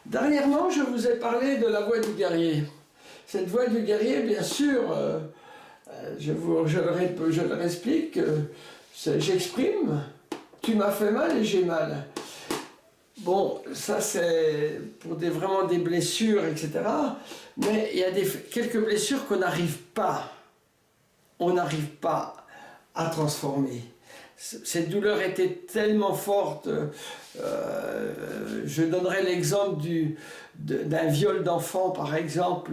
Dernièrement, je vous ai parlé de la voix du guerrier. Cette voix du guerrier, bien sûr, je le réexplique, j'exprime, tu m'as fait mal et j'ai mal. Bon, ça c'est pour vraiment des blessures, etc. Mais il y a quelques blessures qu'on n'arrive pas. On n'arrive pas à transformer. Cette douleur était tellement forte. Je donnerai l'exemple d'un viol d'enfant, par exemple.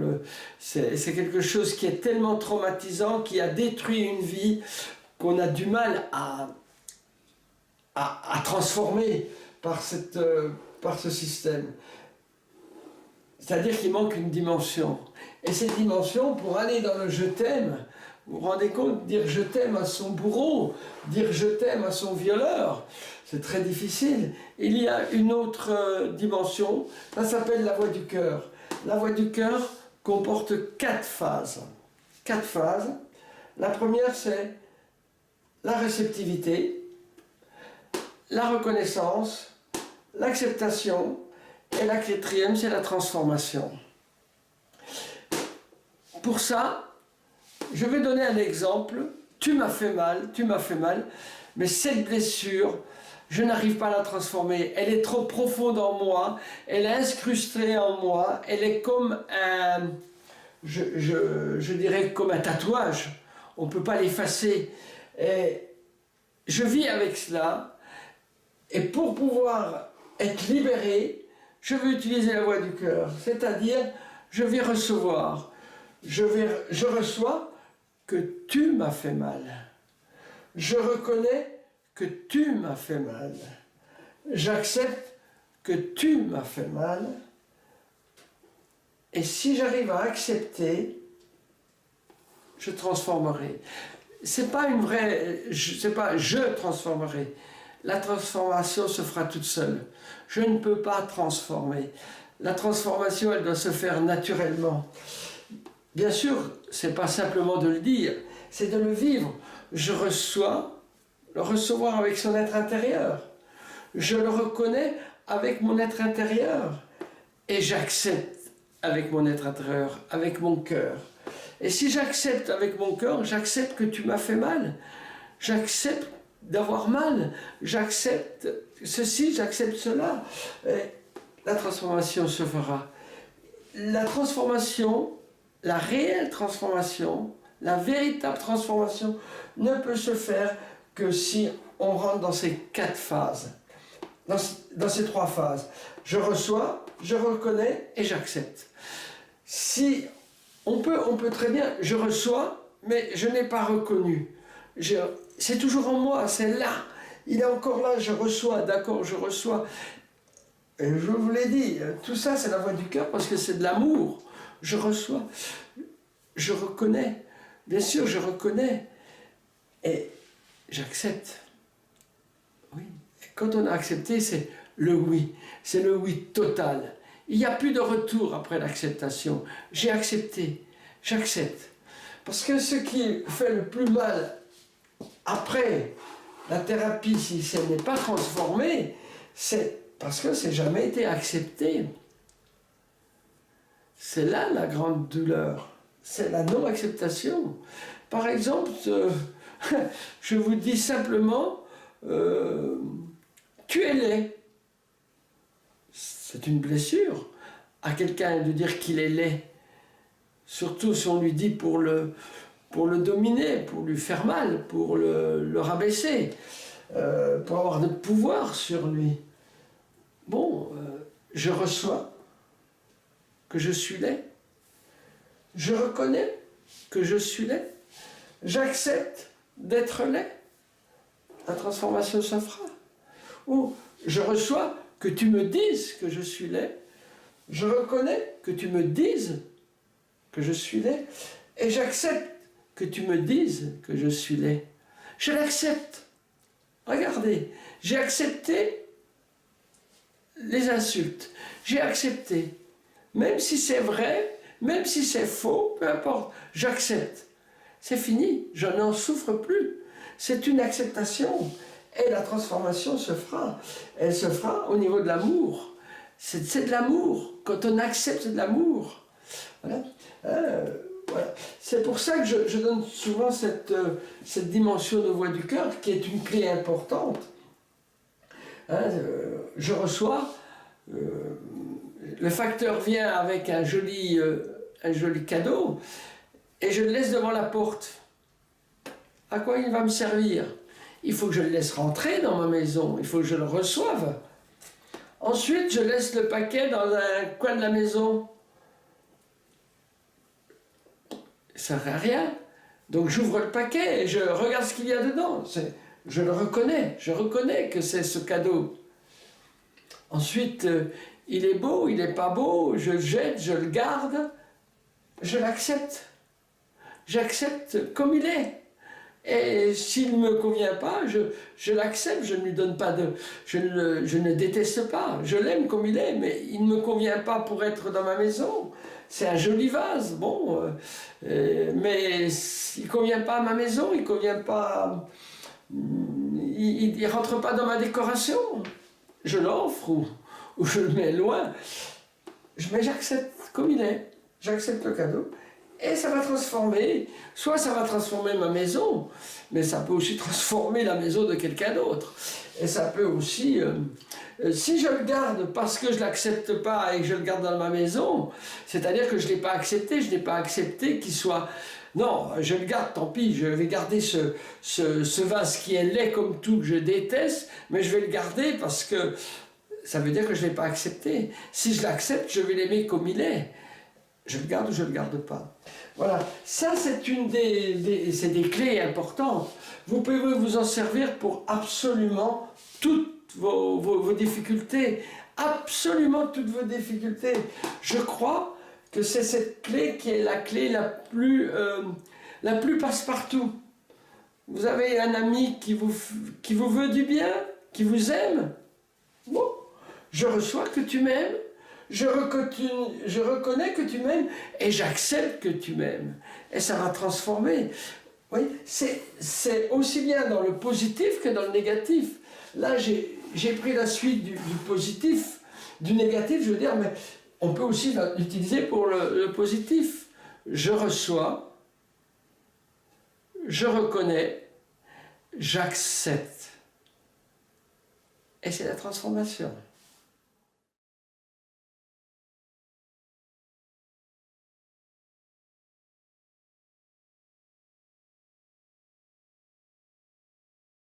C'est quelque chose qui est tellement traumatisant, qui a détruit une vie, qu'on a du mal à transformer par ce système. C'est-à-dire qu'il manque une dimension. Et cette dimension, pour aller dans le « je t'aime », vous vous rendez compte, dire je t'aime à son bourreau, dire je t'aime à son violeur, c'est très difficile. Il y a une autre dimension, ça s'appelle la voix du cœur. La voix du cœur comporte 4 phases. 4 phases. La première, c'est la réceptivité, la reconnaissance, l'acceptation, et la 4e, c'est la transformation. Pour ça, je vais donner un exemple. Tu m'as fait mal, mais cette blessure, je n'arrive pas à la transformer. Elle est trop profonde en moi, elle est incrustée en moi, elle est comme un, je dirais comme un tatouage. On ne peut pas l'effacer. Et je vis avec cela, et pour pouvoir être libéré, je vais utiliser la voix du cœur, c'est-à-dire, je vais recevoir. Je reçois que tu m'as fait mal. Je reconnais que tu m'as fait mal. J'accepte que tu m'as fait mal. Et si j'arrive à accepter, je transformerai. C'est pas une vraie... C'est pas je transformerai. La transformation se fera toute seule. Je ne peux pas transformer. La transformation, elle doit se faire naturellement. Bien sûr, c'est pas simplement de le dire, c'est de le vivre. Je reçois, le recevoir avec son être intérieur. Je le reconnais avec mon être intérieur. Et j'accepte avec mon être intérieur, avec mon cœur. Et si j'accepte avec mon cœur, j'accepte que tu m'as fait mal. J'accepte d'avoir mal. J'accepte ceci, j'accepte cela. Et la transformation se fera. La transformation, la réelle transformation, la véritable transformation ne peut se faire que si on rentre dans ces 4 phases, dans ces 3 phases. Je reçois, je reconnais et j'accepte. Si on peut très bien, je reçois, mais je n'ai pas reconnu. C'est toujours en moi, c'est là. Il est encore là, je reçois, d'accord, je reçois. Et je vous l'ai dit, tout ça c'est la voix du cœur parce que c'est de l'amour. Je reçois, je reconnais, bien sûr je reconnais et j'accepte. Oui. Et quand on a accepté, c'est le oui total. Il n'y a plus de retour après l'acceptation. J'ai accepté, j'accepte. Parce que ce qui fait le plus mal après la thérapie, si elle n'est pas transformée, c'est parce que c'est jamais été accepté. C'est là la grande douleur, c'est la non-acceptation. Par exemple, je vous dis simplement, tu es laid. C'est une blessure à quelqu'un de dire qu'il est laid. Surtout si on lui dit pour le dominer, pour lui faire mal, pour le rabaisser, pour avoir de pouvoir sur lui. Bon, je reçois que je suis laid. Je reconnais que je suis laid. J'accepte d'être laid. La transformation se fera. Ou je reçois que tu me dises que je suis laid. Je reconnais que tu me dises que je suis laid. Et j'accepte que tu me dises que je suis laid. Je l'accepte. Regardez, j'ai accepté les insultes. J'ai accepté. Même si c'est vrai, même si c'est faux, peu importe, j'accepte. C'est fini, je n'en souffre plus. C'est une acceptation. Et la transformation se fera. Elle se fera au niveau de l'amour. C'est de l'amour. Quand on accepte, c'est de l'amour. Voilà. Voilà. C'est pour ça que je donne souvent cette dimension de voix du cœur qui est une clé importante. Je reçois, le facteur vient avec un joli cadeau et je le laisse devant la porte. À quoi il va me servir? Il faut que je le laisse rentrer dans ma maison, il faut que je le reçoive. Ensuite, je laisse le paquet dans un coin de la maison. Ça ne sert à rien. Donc j'ouvre le paquet et je regarde ce qu'il y a dedans. Je le reconnais, je reconnais que c'est ce cadeau. Ensuite, il est beau, il n'est pas beau, je le jette, je le garde, je l'accepte. J'accepte comme il est. Et s'il ne me convient pas, je l'accepte, je ne lui donne pas de... Je ne déteste pas, je l'aime comme il est, mais il ne me convient pas pour être dans ma maison. C'est un joli vase, bon, mais il ne convient pas à ma maison, il ne convient pas... Il ne rentre pas dans ma décoration. Je l'offre ou je le mets loin. Mais j'accepte comme il est. J'accepte le cadeau. Et ça va transformer, soit ça va transformer ma maison, mais ça peut aussi transformer la maison de quelqu'un d'autre. Et ça peut aussi, si je le garde parce que je ne l'accepte pas et que je le garde dans ma maison, c'est-à-dire que je ne l'ai pas accepté, je n'ai pas accepté qu'il soit... Non, je le garde, tant pis, je vais garder ce vase qui est laid comme tout, que je déteste, mais je vais le garder parce que ça veut dire que je ne l'ai pas accepté. Si je l'accepte, je vais l'aimer comme il est. Je le garde ou je ne le garde pas. Voilà, ça c'est des clés importantes. Vous pouvez vous en servir pour absolument toutes vos difficultés. Absolument toutes vos difficultés. Je crois que c'est cette clé qui est la clé la plus passe-partout. Vous avez un ami qui vous veut du bien, qui vous aime. Bon, je reçois que tu m'aimes. Je reconnais que tu m'aimes et j'accepte que tu m'aimes. Et ça va transformer. Oui, c'est aussi bien dans le positif que dans le négatif. Là, j'ai pris la suite du positif. Du négatif, je veux dire, mais on peut aussi l'utiliser pour le positif. Je reçois, je reconnais, j'accepte. Et c'est la transformation.